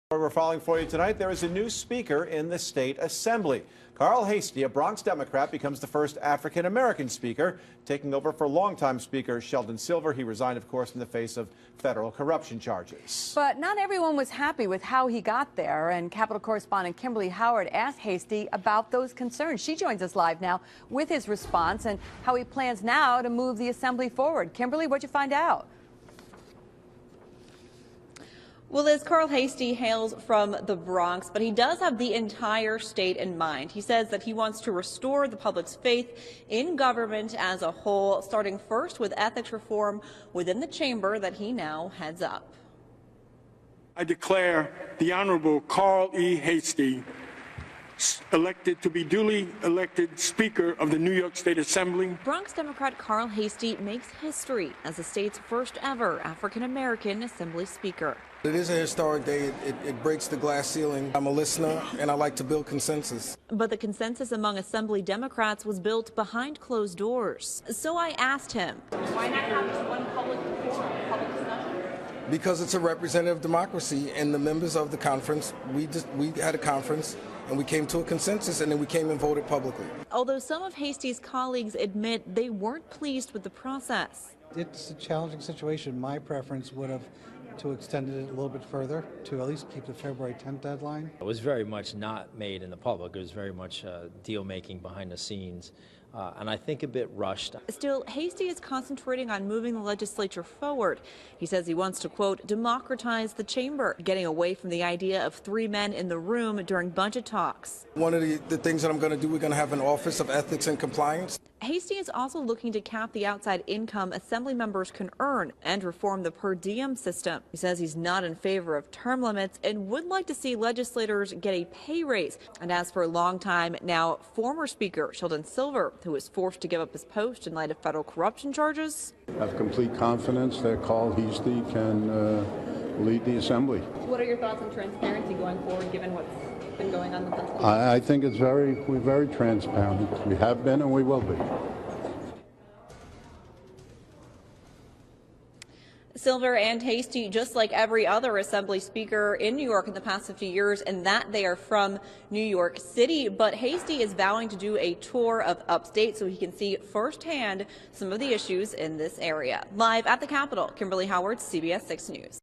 We're following for you tonight. There is a new speaker in the state assembly. Carl Hastie, a Bronx Democrat, becomes the first African-American speaker, taking over for longtime Speaker Sheldon Silver. He resigned, of course, in the face of federal corruption charges. But not everyone was happy with how he got there, and Capitol correspondent Kimberly Howard asked Hastie about those concerns. She joins us live now with his response and how he plans now to move the assembly forward. Kimberly, what'd you find out? Well, Liz, Carl Hastie hails from the Bronx, but he does have the entire state in mind. He says that he wants to restore the public's faith in government as a whole, starting first with ethics reform within the chamber that he now heads up. I declare the Honorable Carl E. Hastie elected to be duly elected Speaker of the New York State Assembly. Bronx Democrat Carl Hastie makes history as the state's first ever African-American Assembly Speaker. It is a historic day. It breaks the glass ceiling. I'm a listener, and I like to build consensus. But the consensus among Assembly Democrats was built behind closed doors. So I asked him, why not have just one public forum, public discussion? Because it's a representative democracy, and the members of the conference, we had a conference, and we came to a consensus, and then we came and voted publicly. Although some of Hastie's colleagues admit they weren't pleased with the process. It's a challenging situation. My preference would have to extend it a little bit further, to at least keep the February 10th deadline. It was very much not made in the public. It was very much deal making behind the scenes, and I think a bit rushed. Still, Hastie is concentrating on moving the legislature forward. He says he wants to, quote, democratize the chamber, getting away from the idea of 3 men in the room during budget talks. One of the things that I'm going to do, we're going to have an Office of Ethics and Compliance. Hastie is also looking to cap the outside income assembly members can earn and reform the per diem system. He says he's not in favor of term limits and would like to see legislators get a pay raise. And as for longtime, now former Speaker Sheldon Silver, who was forced to give up his post in light of federal corruption charges, I have complete confidence that Carl Hastie can lead the assembly. What are your thoughts on transparency going forward, given what's been going on in the Pennsylvania? I think we're very transparent. We have been and we will be. Silver and Hastie, just like every other Assembly Speaker in New York in the past 50 years, in that they are from New York City. But Hastie is vowing to do a tour of upstate so he can see firsthand some of the issues in this area. Live at the Capitol, Kimberly Howard, CBS 6 News.